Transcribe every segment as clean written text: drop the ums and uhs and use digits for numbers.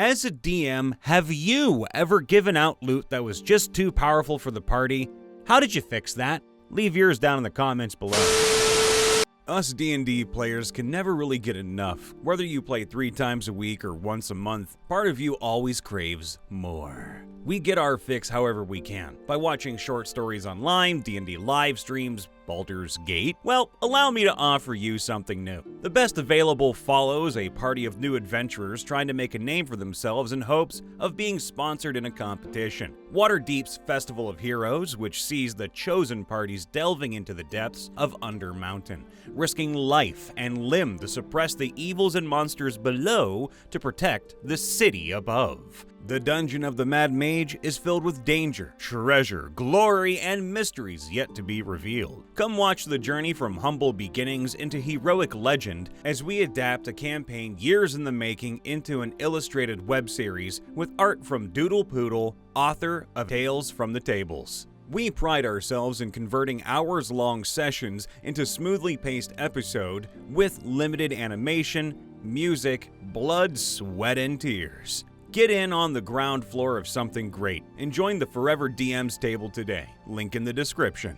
As a DM, have you ever given out loot that was just too powerful for the party? How did you fix that? Leave yours down in the comments below. Us D&D players can never really get enough. Whether you play 3 times a week or once a month, part of you always craves more. We get our fix however we can, by watching short stories online, D&D live streams, Baldur's Gate. Well, allow me to offer you something new. The best available follows a party of new adventurers trying to make a name for themselves in hopes of being sponsored in a competition. Waterdeep's Festival of Heroes, which sees the chosen parties delving into the depths of Undermountain, risking life and limb to suppress the evils and monsters below to protect the city above. The Dungeon of the Mad Mage is filled with danger, treasure, glory, and mysteries yet to be revealed. Come watch the journey from humble beginnings into heroic legend as we adapt a campaign years in the making into an illustrated web series with art from Doodle Poodle, author of Tales from the Tables. We pride ourselves in converting hours-long sessions into smoothly paced episode with limited animation, music, blood, sweat, and tears. Get in on the ground floor of something great and join the Forever DMs table today. Link in the description.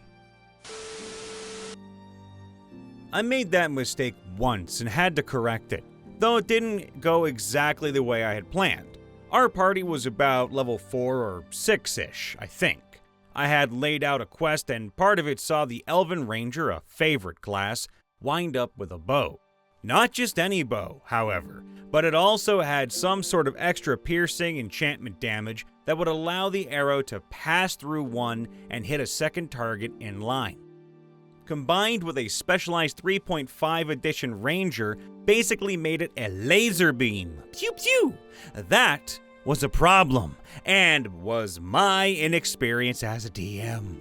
I made that mistake once and had to correct it, though it didn't go exactly the way I had planned. Our party was about level 4 or 6-ish, I think. I had laid out a quest and part of it saw the Elven Ranger, a favorite class, wind up with a bow. Not just any bow, however, but it also had some sort of extra piercing enchantment damage that would allow the arrow to pass through one and hit a second target in line. Combined with a specialized 3.5 edition ranger, basically made it a laser beam. Pew pew! That was a problem, and was my inexperience as a DM.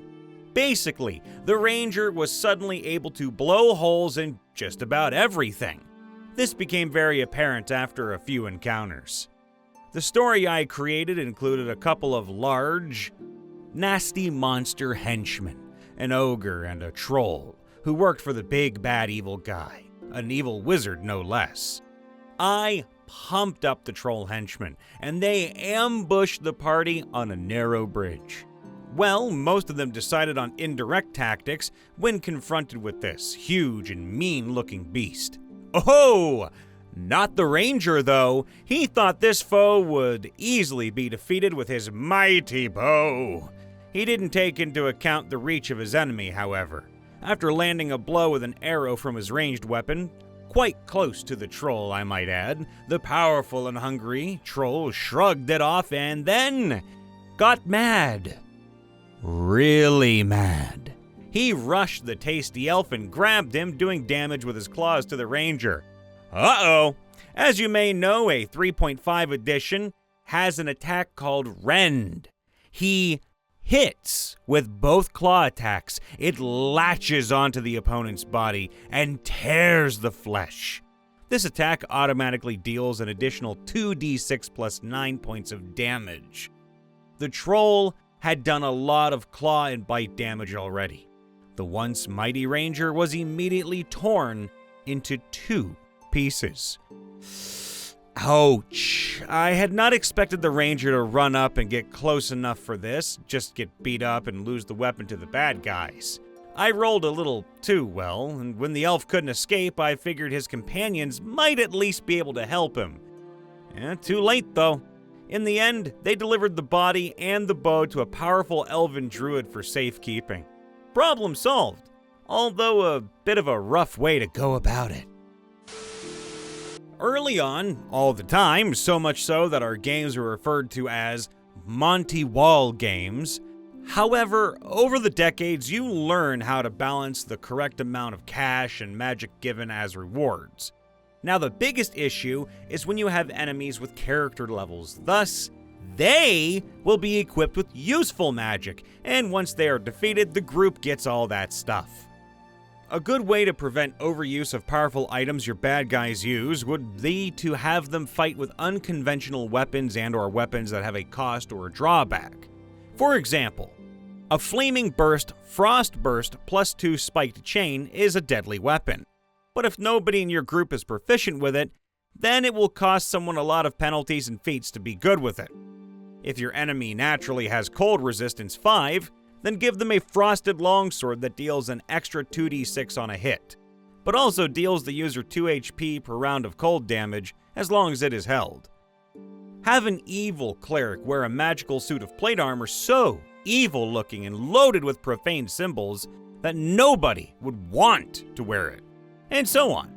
Basically, the ranger was suddenly able to blow holes in just about everything. This became very apparent after a few encounters. The story I created included a couple of large, nasty monster henchmen, an ogre and a troll, who worked for the big bad evil guy, an evil wizard no less. I pumped up the troll henchmen, and they ambushed the party on a narrow bridge. Well, most of them decided on indirect tactics when confronted with this huge and mean-looking beast. Oh, not the ranger though. He thought this foe would easily be defeated with his mighty bow. He didn't take into account the reach of his enemy, however. After landing a blow with an arrow from his ranged weapon, quite close to the troll I might add, the powerful and hungry troll shrugged it off and then got mad. Really mad. He rushed the tasty elf and grabbed him, doing damage with his claws to the ranger. Uh-oh! As you may know, a 3.5 edition has an attack called Rend. He hits with both claw attacks. It latches onto the opponent's body and tears the flesh. This attack automatically deals an additional 2d6 plus 9 points of damage. The troll had done a lot of claw and bite damage already. The once mighty ranger was immediately torn into 2 pieces. Ouch. I had not expected the ranger to run up and get close enough for this, just get beat up and lose the weapon to the bad guys. I rolled a little too well, and when the elf couldn't escape, I figured his companions might at least be able to help him. Too late though. In the end, they delivered the body and the bow to a powerful elven druid for safekeeping. Problem solved, although a bit of a rough way to go about it. Early on, all the time, so much so that our games were referred to as Monty Wall games. However, over the decades, you learn how to balance the correct amount of cash and magic given as rewards. Now, the biggest issue is when you have enemies with character levels. Thus, they will be equipped with useful magic, and once they are defeated, the group gets all that stuff. A good way to prevent overuse of powerful items your bad guys use would be to have them fight with unconventional weapons and/or weapons that have a cost or a drawback. For example, a Flaming Burst Frost Burst +2 spiked chain is a deadly weapon. But if nobody in your group is proficient with it, then it will cost someone a lot of penalties and feats to be good with it. If your enemy naturally has cold resistance 5, then give them a frosted longsword that deals an extra 2d6 on a hit, but also deals the user 2 HP per round of cold damage as long as it is held. Have an evil cleric wear a magical suit of plate armor so evil looking and loaded with profane symbols that nobody would want to wear it, and so on.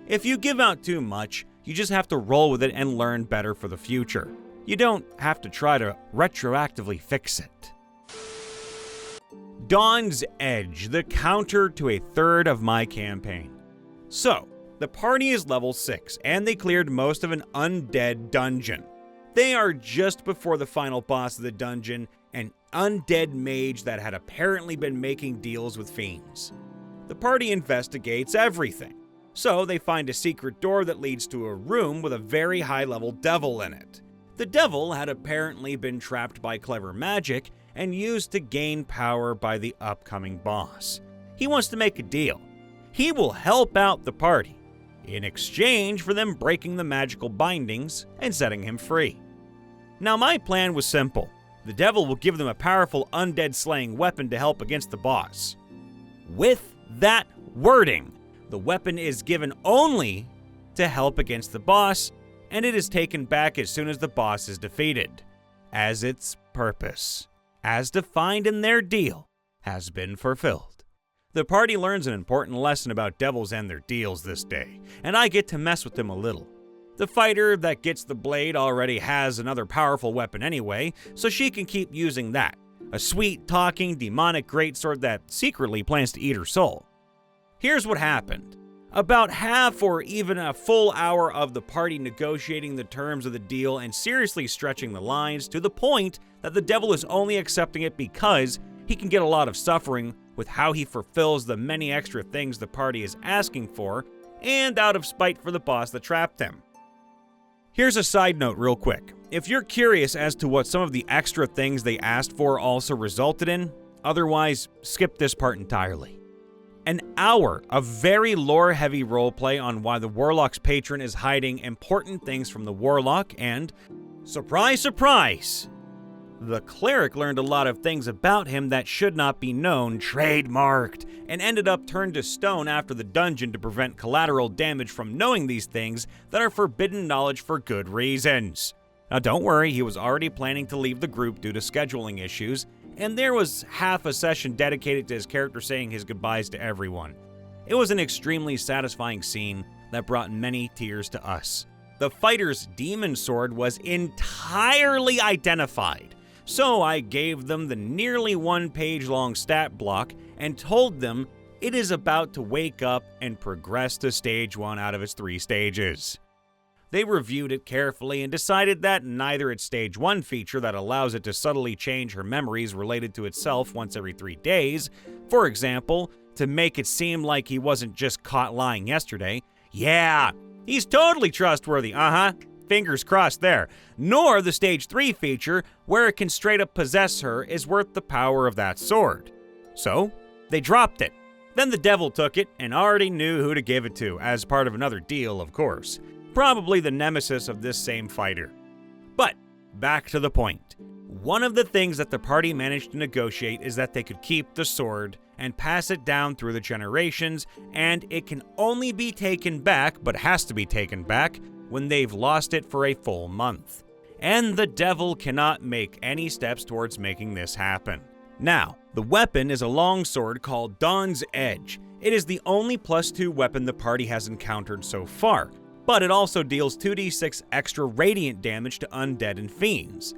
If you give out too much, you just have to roll with it and learn better for the future. You don't have to try to retroactively fix it. Dawn's Edge, the counter to a third of my campaign. So, the party is level 6, and they cleared most of an undead dungeon. They are just before the final boss of the dungeon, an undead mage that had apparently been making deals with fiends. The party investigates everything, so they find a secret door that leads to a room with a very high-level devil in it. The devil had apparently been trapped by clever magic and used to gain power by the upcoming boss. He wants to make a deal. He will help out the party, in exchange for them breaking the magical bindings and setting him free. Now my plan was simple. The devil will give them a powerful undead slaying weapon to help against the boss. With that wording, the weapon is given only to help against the boss, and it is taken back as soon as the boss is defeated, as its purpose, as defined in their deal, has been fulfilled. The party learns an important lesson about devils and their deals this day, and I get to mess with them a little. The fighter that gets the blade already has another powerful weapon anyway, so she can keep using that, a sweet-talking demonic greatsword that secretly plans to eat her soul. Here's what happened. About half or even a full hour of the party negotiating the terms of the deal and seriously stretching the lines to the point that the devil is only accepting it because he can get a lot of suffering with how he fulfills the many extra things the party is asking for, and out of spite for the boss that trapped him. Here's a side note real quick. If you're curious as to what some of the extra things they asked for also resulted in, otherwise skip this part entirely. An hour of very lore-heavy roleplay on why the Warlock's patron is hiding important things from the Warlock, and, surprise, surprise, the cleric learned a lot of things about him that should not be known, trademarked, and ended up turned to stone after the dungeon to prevent collateral damage from knowing these things that are forbidden knowledge for good reasons. Now don't worry, he was already planning to leave the group due to scheduling issues, and there was half a session dedicated to his character saying his goodbyes to everyone. It was an extremely satisfying scene that brought many tears to us. The fighter's demon sword was entirely identified, so I gave them the nearly 1-page long stat block and told them it is about to wake up and progress to stage 1 out of its 3 stages. They reviewed it carefully and decided that neither its stage 1 feature that allows it to subtly change her memories related to itself once every 3 days, for example, to make it seem like he wasn't just caught lying yesterday. Yeah, he's totally trustworthy, fingers crossed there. Nor the stage 3 feature, where it can straight up possess her, is worth the power of that sword. So, they dropped it. Then the devil took it and already knew who to give it to, as part of another deal, of course. Probably the nemesis of this same fighter. But, back to the point. One of the things that the party managed to negotiate is that they could keep the sword and pass it down through the generations, and it can only be taken back, but has to be taken back, when they've lost it for a full month. And the devil cannot make any steps towards making this happen. Now, the weapon is a longsword called Dawn's Edge. It is the only +2 weapon the party has encountered so far, but it also deals 2d6 extra radiant damage to undead and fiends.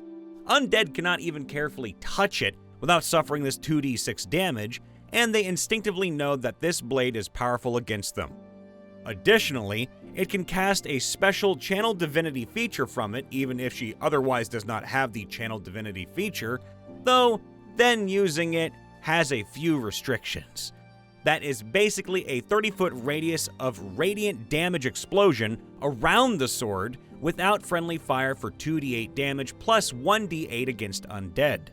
Undead cannot even carefully touch it without suffering this 2d6 damage, and they instinctively know that this blade is powerful against them. Additionally, it can cast a special Channel Divinity feature from it, even if she otherwise does not have the Channel Divinity feature, though then using it has a few restrictions. That is basically a 30-foot radius of radiant damage explosion around the sword without friendly fire for 2d8 damage plus 1d8 against undead.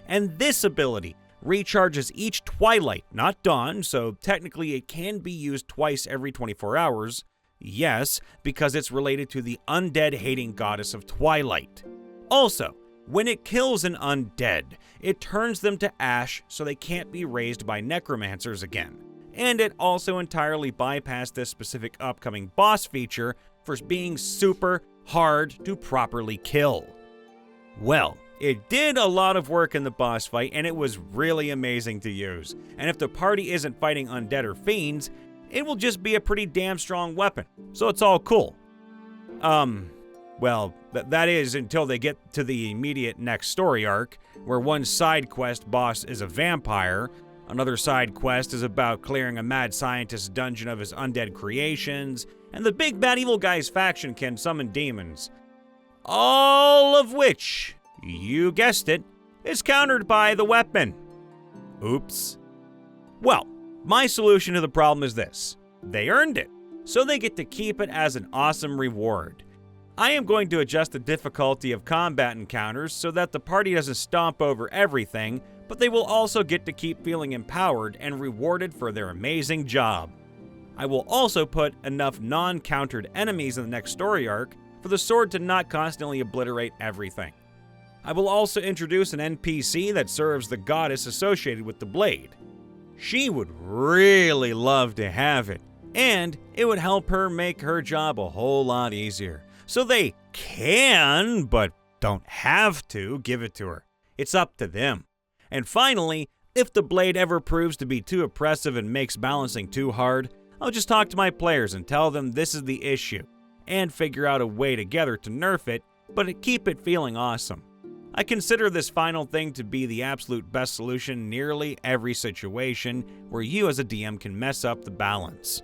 And this ability recharges each twilight, not dawn, so technically it can be used twice every 24 hours, Yes, because it's related to the undead-hating goddess of Twilight. Also, when it kills an undead, it turns them to ash so they can't be raised by necromancers again. And it also entirely bypassed this specific upcoming boss feature for being super hard to properly kill. Well, it did a lot of work in the boss fight, and it was really amazing to use. And if the party isn't fighting undead or fiends, it will just be a pretty damn strong weapon, so it's all cool. Well, that is until they get to the immediate next story arc, where one side quest boss is a vampire, another side quest is about clearing a mad scientist's dungeon of his undead creations, and the big bad evil guy's faction can summon demons. All of which, you guessed it, is countered by the weapon. Oops. Well, my solution to the problem is this. They earned it, so they get to keep it as an awesome reward. I am going to adjust the difficulty of combat encounters so that the party doesn't stomp over everything, but they will also get to keep feeling empowered and rewarded for their amazing job. I will also put enough non-countered enemies in the next story arc for the sword to not constantly obliterate everything. I will also introduce an NPC that serves the goddess associated with the blade. She would really love to have it, and it would help her make her job a whole lot easier. So they can, but don't have to, give it to her. It's up to them. And finally, if the blade ever proves to be too oppressive and makes balancing too hard, I'll just talk to my players and tell them this is the issue, and figure out a way together to nerf it, but keep it feeling awesome. I consider this final thing to be the absolute best solution in nearly every situation where you as a DM can mess up the balance.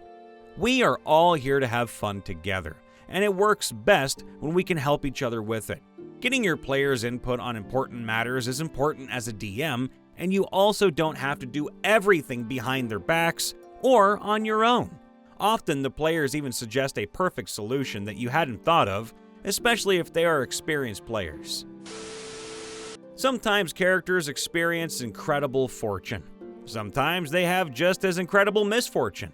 We are all here to have fun together, and it works best when we can help each other with it. Getting your players' input on important matters is important as a DM, and you also don't have to do everything behind their backs or on your own. Often the players even suggest a perfect solution that you hadn't thought of, especially if they are experienced players. Sometimes characters experience incredible fortune. Sometimes they have just as incredible misfortune.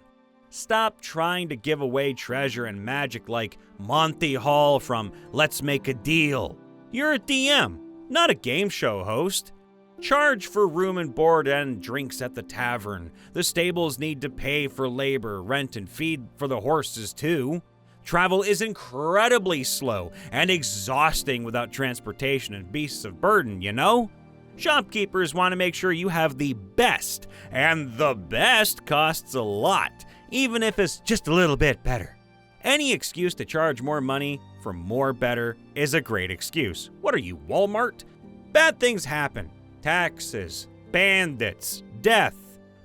Stop trying to give away treasure and magic like Monty Hall from Let's Make a Deal. You're a DM, not a game show host. Charge for room and board and drinks at the tavern. The stables need to pay for labor, rent, and feed for the horses too. Travel is incredibly slow and exhausting without transportation and beasts of burden, you know? Shopkeepers want to make sure you have the best, and the best costs a lot, even if it's just a little bit better. Any excuse to charge more money for more better is a great excuse. What are you, Walmart? Bad things happen. Taxes, bandits, death,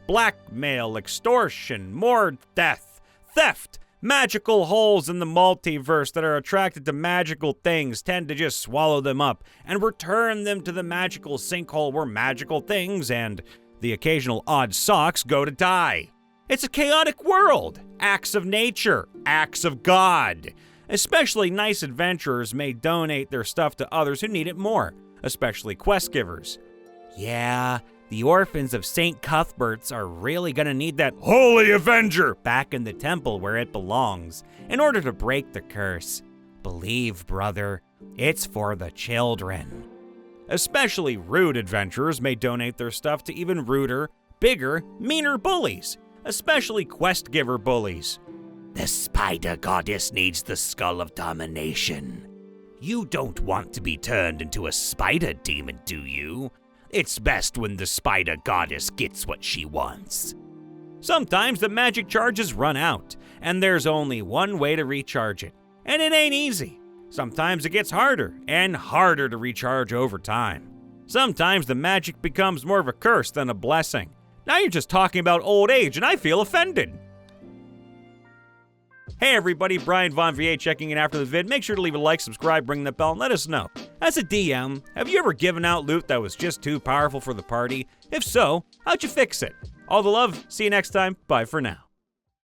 blackmail, extortion, more death, theft. Magical holes in the multiverse that are attracted to magical things tend to just swallow them up and return them to the magical sinkhole where magical things and the occasional odd socks go to die. It's a chaotic world. Acts of nature, acts of God. Especially nice adventurers may donate their stuff to others who need it more, especially quest givers. Yeah, the orphans of St. Cuthbert's are really gonna need that Holy Avenger back in the temple where it belongs in order to break the curse. Believe, brother, it's for the children. Especially rude adventurers may donate their stuff to even ruder, bigger, meaner bullies, especially quest giver bullies. The spider goddess needs the skull of domination. You don't want to be turned into a spider demon, do you? It's best when the spider goddess gets what she wants. Sometimes the magic charges run out, and there's only one way to recharge it, and it ain't easy. Sometimes it gets harder and harder to recharge over time. Sometimes the magic becomes more of a curse than a blessing. Now you're just talking about old age, and I feel offended. Hey everybody, Brian Von VA checking in after the vid. Make sure to leave a like, subscribe, ring the bell, and let us know. As a DM, have you ever given out loot that was just too powerful for the party? If so, how'd you fix it? All the love, see you next time, bye for now.